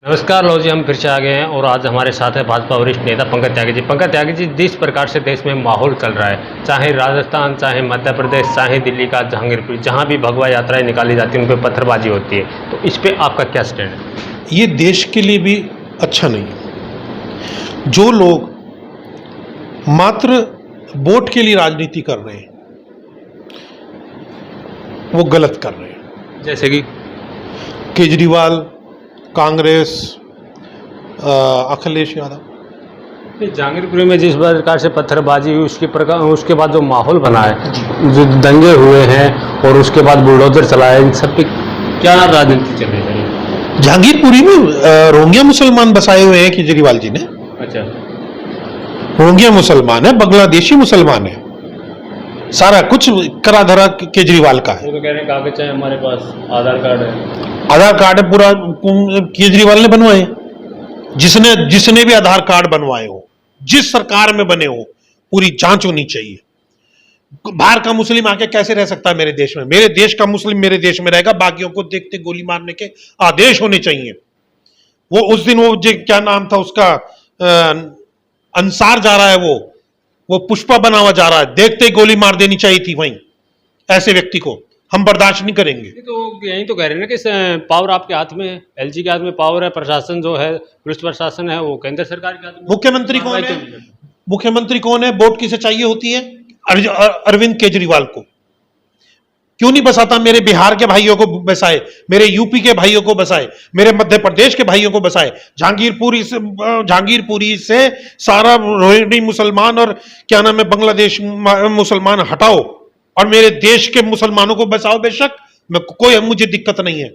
नमस्कार लो जी, हम फिर से आ गए हैं और आज हमारे साथ है भाजपा वरिष्ठ नेता पंकज त्यागी जी। पंकज त्यागी जी, जिस प्रकार से देश में माहौल चल रहा है, चाहे राजस्थान, चाहे मध्य प्रदेश, चाहे दिल्ली का जहांगीरपुर, जहां भी भगवा यात्राएं निकाली जाती हैं उन पर पत्थरबाजी होती है, तो इस पे आपका क्या स्टैंड है? ये देश के लिए भी अच्छा नहीं है। जो लोग मात्र वोट के लिए राजनीति कर रहे हैं वो गलत कर रहे हैं। जैसे कि केजरीवाल, कांग्रेस, अखिलेश यादव। जहांगीरपुर में जिस प्रकार से पत्थरबाजी हुई उसके बाद जो माहौल बना है, जो दंगे हुए हैं और उसके बाद बुलडोजर चलाए, इन सब पे क्या राजनीति चल रही है? जहांगीरपुरी में रोहिंग्या मुसलमान बसाए हुए हैं केजरीवाल जी ने। अच्छा, रोहिंग्या मुसलमान है, बांग्लादेशी मुसलमान है, सारा कुछ करा धरा केजरीवाल का है। वो तो कह रहे हैं कागज है हमारे पास, आधार कार्ड है। आधार कार्ड है पूरा केजरीवाल ने बनवाए। जिसने भी आधार कार्ड बनवाए हो, जिस सरकार में बने हो, पूरी जांच होनी चाहिए। बाहर का मुस्लिम आके कैसे रह सकता है मेरे देश में? मेरे देश का मुस्लिम मेरे देश में रहेगा, बाकियों को देखते गोली मारने के आदेश होने चाहिए। वो उस दिन वो क्या नाम था उसका, अंसार जा रहा है, वो पुष्पा बना हुआ जा रहा है, देखते ही गोली मार देनी चाहिए थी। वहीं ऐसे व्यक्ति को हम बर्दाश्त नहीं करेंगे। तो यही तो कह रहे हैं ना कि पावर आपके हाथ में है, एलजी के हाथ में पावर है, प्रशासन जो है, पुलिस प्रशासन है, वो केंद्र सरकार के हाथ में। मुख्यमंत्री कौन है? मुख्यमंत्री कौन है? वोट किसे चाहिए होती है? अरविंद केजरीवाल को। क्यों नहीं बसाता? मेरे बिहार के भाइयों को बसाए, मेरे यूपी के भाइयों को बसाए, मेरे मध्य प्रदेश के भाइयों को बसाए। जहांगीरपुरी से सारा रोहिंग्या मुसलमान और क्या नाम है बांग्लादेश मुसलमान हटाओ और मेरे देश के मुसलमानों को बसाओ। बेशक मुझे दिक्कत नहीं है,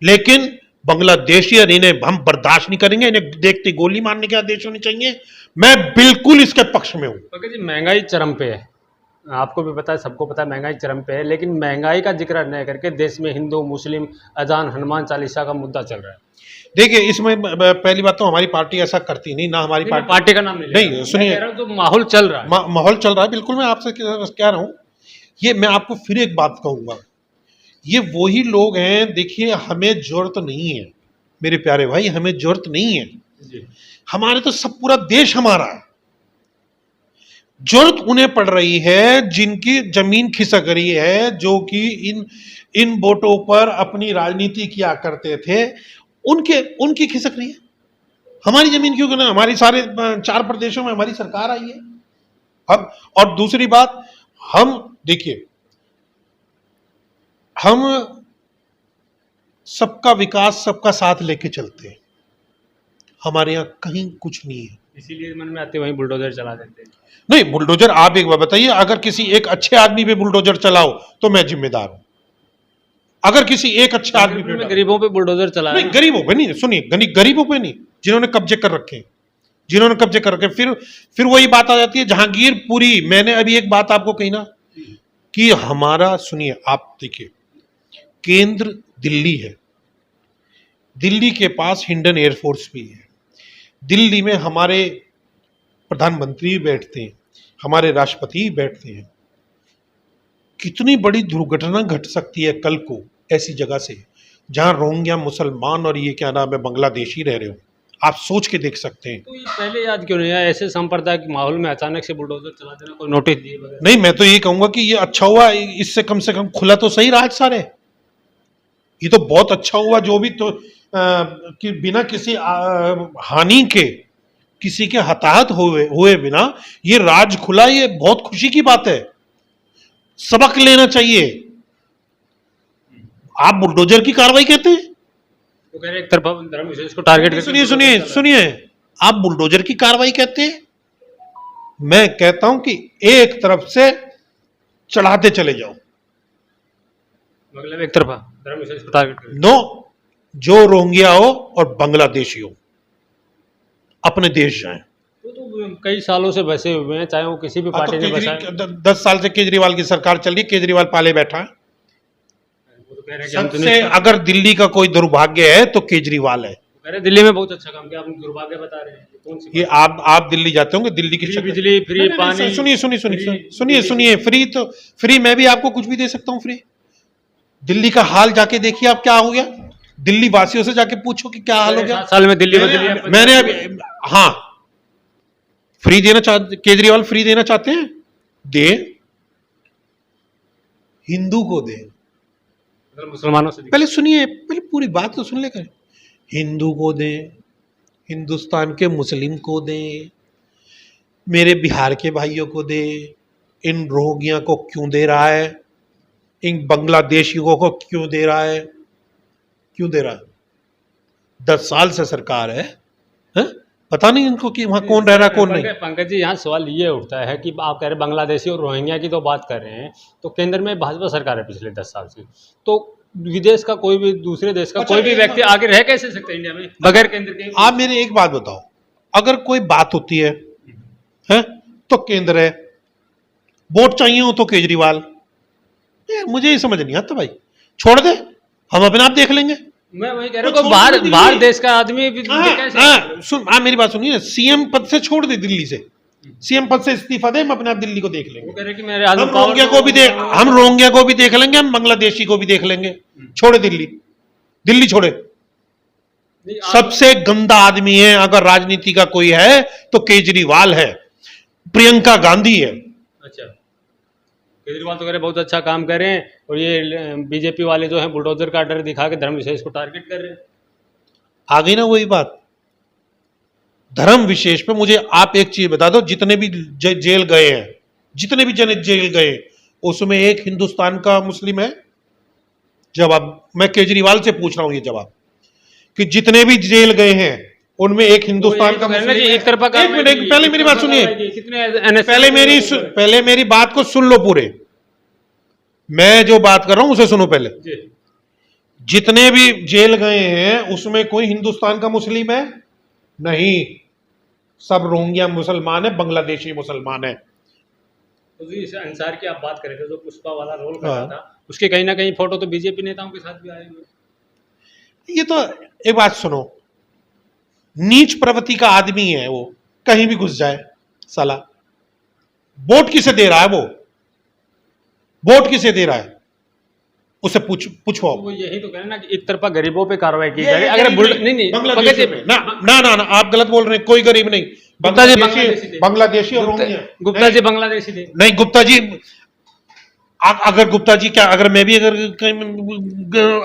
लेकिन बांग्लादेशी और इन्हें हम बर्दाश्त नहीं करेंगे। इन्हें देखते गोली मारने के आदेश होने चाहिए। मैं बिल्कुल इसके पक्ष में हूं। जी, महंगाई चरम पे है, आपको भी पता है, सबको पता है महंगाई चरम पे है, लेकिन महंगाई का जिक्र न करके देश में हिंदू मुस्लिम अजान हनुमान चालीसा का मुद्दा चल रहा है। देखिए, इसमें पहली बात तो हमारी पार्टी ऐसा करती नहीं, ना हमारी पार्टी का नाम नहीं। सुनिए, तो माहौल चल रहा है, माहौल चल रहा है, बिल्कुल। मैं आपसे कह रहा हूं, ये मैं आपको फिर एक बात कहूंगा, ये वही लोग हैं। देखिए, हमें जरूरत नहीं है मेरे प्यारे भाई, हमें जरूरत नहीं है जी। हमारे तो सब पूरा देश हमारा है। जरूरत उन्हें पड़ रही है जिनकी जमीन खिसक रही है, जो कि इन वोटों पर अपनी राजनीति किया करते थे, उनकी खिसक रही है। हमारी जमीन क्यों ना? हमारी सारे 4 प्रदेशों में हमारी सरकार आई है अब। और दूसरी बात, हम देखिए, हम सबका विकास, सबका साथ लेके चलते हैं। हमारे यहाँ कहीं कुछ नहीं है, इसीलिए मन में आते वहीं बुलडोजर चला देते हैं। नहीं, बुलडोजर आप एक बात बताइए, अगर किसी एक अच्छे आदमी पे बुलडोजर चलाओ तो मैं जिम्मेदार हूं। अगर किसी एक अच्छे आदमी पे, गरीबों पे बुलडोजर चला, नहीं गरीबों पे नहीं, सुनिए, गरीबों पे नहीं, जिन्होंने कब्जे कर रखे हैं, जिन्होंने कब्जे कर रखे। फिर वही बात आ जाती है जहांगीरपुरी। मैंने अभी एक बात आपको कही ना कि हमारा, सुनिए आप, देखिए, केंद्र दिल्ली है, दिल्ली के पास इंडियन एयरफोर्स भी है, दिल्ली में हमारे प्रधानमंत्री बैठते हैं, हमारे राष्ट्रपति बैठते हैं। कितनी बड़ी दुर्घटना घट सकती है कल को ऐसी जगह से जहां रोहिंग्या मुसलमान और ये क्या नाम है बांग्लादेशी रह रहे हो। आप सोच के देख सकते हैं। तो ये पहले याद क्यों नहीं आया? ऐसे सांप्रदायिक माहौल में अचानक से बुलडोजर चला देना, कोई नोटिस दिए बगैर? नहीं, मैं तो ये कहूंगा कि ये अच्छा हुआ, इससे कम से कम खुला तो सही राज सारे। ये तो बहुत अच्छा हुआ, जो भी तो कि बिना किसी हानि के, किसी के हताहत हुए बिना ये राज खुला। ये बहुत खुशी की बात है, सबक लेना चाहिए। आप बुलडोजर की कार्रवाई कहते हैं? तो कह रहे एक तरफा धर्मविशेष को टारगेट करके। सुनिए, आप बुलडोजर की कार्रवाई कहते हैं? मैं कहता हूं कि एक तरफ से चढ़ाते चले जाओ, मतलब एक तरफा धर्मविशेष को टारगेट करके। नो, जो रोहिंग्या हो और बांग्लादेशी हो अपने देश जाएं। तो कई सालों से बसे हुए हैं, चाहे वो किसी भी पार्टी ने बसाए। 10 साल से केजरीवाल की सरकार चल रही, केजरीवाल पाले बैठा है। सबसे अगर दिल्ली का कोई दुर्भाग्य है तो केजरीवाल है। दिल्ली में बहुत अच्छा काम किया, आप दुर्भाग्य बता रहे हैं। कौन सी? ये आप दिल्ली जाते होंगे, दिल्ली की बिजली फ्री, पानी। सुनिए, फ्री तो फ्री, मैं भी आपको कुछ भी दे सकता हूँ फ्री। दिल्ली का हाल जाके देखिए आप, क्या हो गया। दिल्ली वासियों से जाके पूछो कि क्या हाल हो गया। 7 साल में दिल्ली बदली है। मैंने अभी, हाँ, फ्री देना चाहते, केजरीवाल फ्री देना चाहते हैं, दे, हिंदू को दे। मतलब मुसलमानों से पहले सुनिए, पहले पूरी बात तो सुन ले कर। हिंदू को दे, हिंदुस्तान के मुस्लिम को दे, मेरे बिहार के भाइयों को दे, इन रोहिंग्या को क्यों दे रहा है, इन बांग्लादेशियों को क्यों दे रहा है, क्यों दे रहा है? 10 साल से सरकार है, हैं? पता नहीं इनको कि वहां कौन रह रहा है कौन नहीं। पंकज जी, यहाँ सवाल ये उठता है कि आप कह रहे बांग्लादेशी और रोहिंग्या की तो बात कर रहे हैं, तो केंद्र में भाजपा सरकार है पिछले 10 साल से, तो विदेश का कोई भी, दूसरे देश का अच्छा, कोई भी व्यक्ति आगे रह कैसे सकता है इंडिया में बगैर केंद्र के? आप मेरे एक बात बताओ, अगर कोई बात होती है तो केंद्र है, वोट चाहिए हो तो केजरीवाल, मुझे ये समझ नहीं आता भाई, छोड़ दे, हम अपने आप देख लेंगे। मैं वही कह रहा हूँ, बाहर देश का आदमी सुन, मेरी बात सुनिए, सीएम पद से छोड़ दे, दिल्ली से सीएम पद से इस्तीफा दे, हम अपने आप दिल्ली को देख लेंगे। वो कह रहे कि मेरे हम रोहिंग्या को भी देख, हम रोहिंग्या को भी देख लेंगे, हम बांग्लादेशी को भी देख लेंगे। छोड़े दिल्ली, दिल्ली छोड़े। सबसे गंदा आदमी है अगर राजनीति का कोई है तो केजरीवाल है, प्रियंका गांधी है। अच्छा, केजरीवाल तो कह रहे बहुत अच्छा काम कर रहे हैं, और ये बीजेपी वाले जो हैं बुलडोजर का डर दिखा के धर्म विशेष को टारगेट कर रहे हैं। आ गई ना वही बात, धर्म विशेष पे। मुझे आप एक चीज बता दो, जितने भी जेल गए हैं, जितने भी जन जेल गए, उसमें एक हिंदुस्तान का मुस्लिम है? जवाब मैं केजरीवाल से पूछ रहा हूं, ये जवाब, कि जितने भी जेल गए हैं उनमें एक हिंदुस्तान का मुस्लिम है? एक तरफा एक मिनट, पहले मेरी बात सुनिए, पहले मेरी बात को सुन लो पूरे। मैं जो बात कर रहा हूं उसे सुनो पहले। जितने भी जेल गए हैं उसमें कोई हिंदुस्तान का मुस्लिम है? नहीं, सब रोहिंग्या मुसलमान है, बांग्लादेशी मुसलमान है। तो इस अंसार की आप बात करें थे, जो पुष्पा वाला रोल कर रहा था, उसके कहीं ना कहीं फोटो तो बीजेपी नेताओं के साथ भी आए हुए। ये तो एक बात सुनो, नीच प्रवृत्ति का आदमी है वो, कहीं भी घुस जाए साला। वोट किसे दे रहा है वो? वोट किसे दे रहा है उसे पूछो। वो यही तो कह रहे हैं ना कि एक तरफा गरीबों पे कार्रवाई की जाए। अगर नहीं बांग्लादेशी में ना आप गलत बोल रहे हैं, कोई गरीब नहीं। बांग्लादेशी और रोहिंग्या। गुप्ता जी बांग्लादेशी थे? नहीं, गुप्ता जी, अगर गुप्ता जी क्या, अगर मैं भी अगर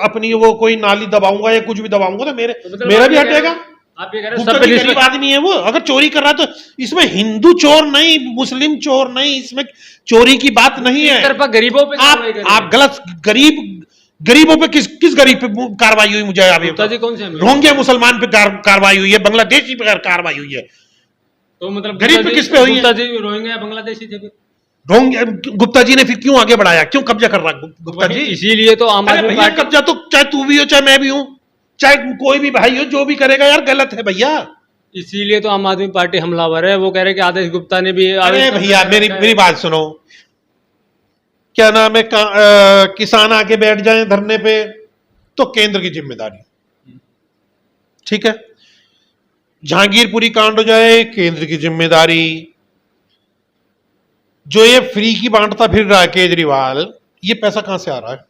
अपनी वो कोई नाली दबाऊंगा या कुछ भी दबाऊंगा तो मेरा भी हटेगा। आप ये कह रहे हैं गरीब आदमी है वो, अगर चोरी कर रहा है तो इसमें हिंदू चोर नहीं, मुस्लिम चोर नहीं, इसमें चोरी की बात नहीं है। तरफा गरीबों पे आप गलत, गरीबों पे किस गरीब पे कार्रवाई हुई? मुझे अभी कौन से? रोहिंग्या मुसलमान पे कार्रवाई हुई है, बांग्लादेशी पे कार्रवाई हुई है, तो मतलब गरीब पे किस पे हुई है? गुप्ता जी रोहिंग्या बांग्लादेशी थे। रोहिंग्या गुप्ता जी ने फिर क्यों आगे बढ़ाया, क्यों कब्जा कर रहा है गुप्ता जी? इसीलिए तो आम आदमी पार्टी कब्जा तो चाहे तू भी हो चाहे मैं भी हूं, चाहे कोई भी भाई हो, जो भी करेगा यार गलत है भैया। इसीलिए तो आम आदमी पार्टी हमलावर है। वो कह रहे कि आदेश गुप्ता ने भी। अरे भैया मेरी बात सुनो, क्या नाम है, किसान आके बैठ जाएं धरने पे तो केंद्र की जिम्मेदारी, ठीक है? जहांगीरपुरी कांड हो जाए, केंद्र की जिम्मेदारी। जो ये फ्री की बांटता फिर रहा है केजरीवाल, ये पैसा कहां से आ रहा है?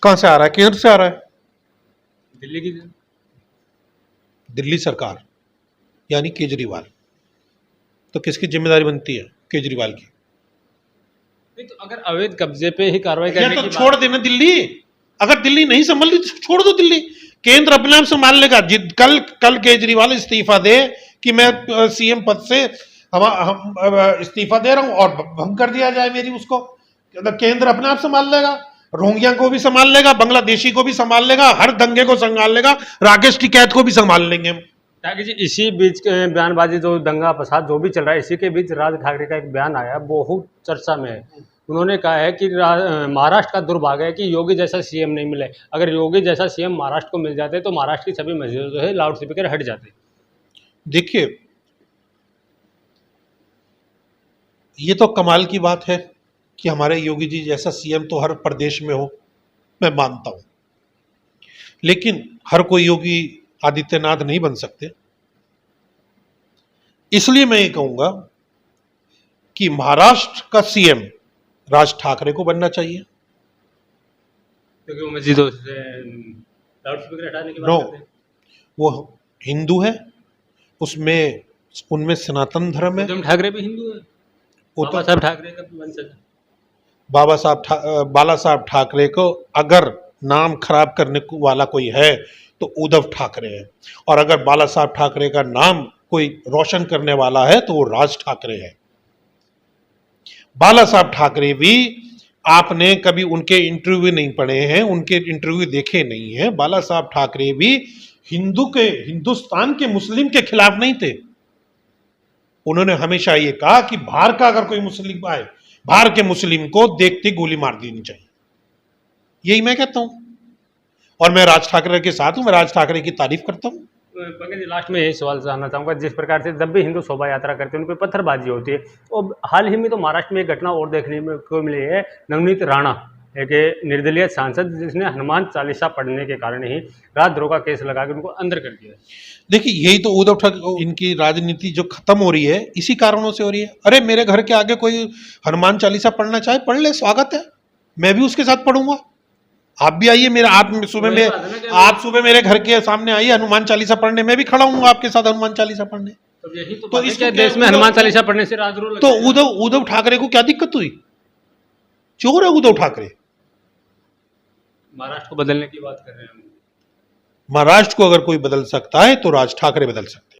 कहां से आ रहा है? केंद्र से आ रहा है, दिल्ली की, दिल्ली सरकार यानी केजरीवाल। तो किसकी जिम्मेदारी बनती है? केजरीवाल की। नहीं तो अगर अवैध कब्जे पे ही कार्रवाई करने तो छोड़ देना दिल्ली, अगर दिल्ली नहीं संभल रही तो छोड़ दो दिल्ली, केंद्र अपने आप संभाल लेगा। कल केजरीवाल इस्तीफा दे कि मैं सीएम पद से हम इस्तीफा दे रहा हूं और भंग कर दिया जाए मेरी, उसको केंद्र अपने आप संभाल लेगा, रोहिंग्या को भी संभाल लेगा, बांग्लादेशी को भी संभाल लेगा, हर दंगे को संभाल लेगा, राकेश टिकैत को भी संभाल लेंगे हम। ताकि जी इसी बीच बयानबाजी, जो दंगा फसाद जो भी चल रहा है, इसी के बीच राज ठाकरे का एक बयान आया, बहुत चर्चा में है। उन्होंने कहा है कि महाराष्ट्र का दुर्भाग्य है कि योगी जैसा सीएम नहीं मिले। अगर योगी जैसा सीएम महाराष्ट्र को मिल जाते तो महाराष्ट्र की सभी मस्जिदों जो है लाउड स्पीकर हट जाते। देखिए, ये तो कमाल की बात है कि हमारे योगी जी जैसा सीएम तो हर प्रदेश में हो, मैं मानता हूं, लेकिन हर कोई योगी आदित्यनाथ नहीं बन सकते। इसलिए मैं ये कहूंगा कि महाराष्ट्र का सीएम राज ठाकरे को बनना चाहिए, क्योंकि वो मस्जिदों से लाउड स्पीकर हटाने की नो, बात करते हैं। वो हिंदू है, उसमें उनमें सनातन धर्म है। उद्धव ठाकरे भी हिंदू है, वो बाबा तो साहब ठाकरे का वंशज है। बाला साहब ठाकरे को अगर नाम खराब करने वाला कोई है तो उद्धव ठाकरे है, और अगर बाला साहब ठाकरे का नाम कोई रोशन करने वाला है तो वो राज ठाकरे है। बाला साहब ठाकरे भी, आपने कभी उनके इंटरव्यू नहीं पढ़े हैं, उनके इंटरव्यू देखे नहीं हैं। बाला साहब ठाकरे भी हिंदुस्तान के मुस्लिम के खिलाफ नहीं थे। उन्होंने हमेशा ये कहा कि बाहर का अगर कोई मुस्लिम आए, बाहर के मुस्लिम को देखते गोली मार देनी चाहिए। यही मैं कहता हूं, और मैं राज ठाकरे के साथ हूं, मैं राज ठाकरे की तारीफ करता हूं। पंकज जी, लास्ट में यही सवाल जानना चाहूँगा, जिस प्रकार से जब भी हिंदू शोभा यात्रा करते हैं उन पर पत्थरबाजी होती है, और हाल ही में तो महाराष्ट्र में एक घटना और देखने में को मिली है। नवनीत राणा, एक निर्दलीय सांसद, जिसने हनुमान चालीसा पढ़ने के कारण ही राजद्रोह का केस लगा के उनको अंदर कर दिया। देखिए, यही तो उद्धव ठाकरे, इनकी राजनीति जो खत्म हो रही है इसी कारणों से हो रही है। अरे मेरे घर के आगे कोई हनुमान चालीसा पढ़ना चाहे पढ़ ले, स्वागत है, मैं भी उसके साथ पढ़ूंगा। आप भी आइए, मेरा आप सुबह मेरे घर के सामने आइए हनुमान चालीसा पढ़ने, मैं भी खड़ा हूँ आपके साथ हनुमान चालीसा पढ़ने। तो यही तो तो बात है इसको कि देश में हनुमान चालीसा पढ़ने से राजद्रोह तो लगता है। उद्धव ठाकरे को क्या दिक्कत हुई? चोर है उद्धव ठाकरे। महाराष्ट्र को बदलने की बात कर रहे हैं हम। महाराष्ट्र को अगर कोई बदल सकता है तो राज ठाकरे बदल सकते हैं।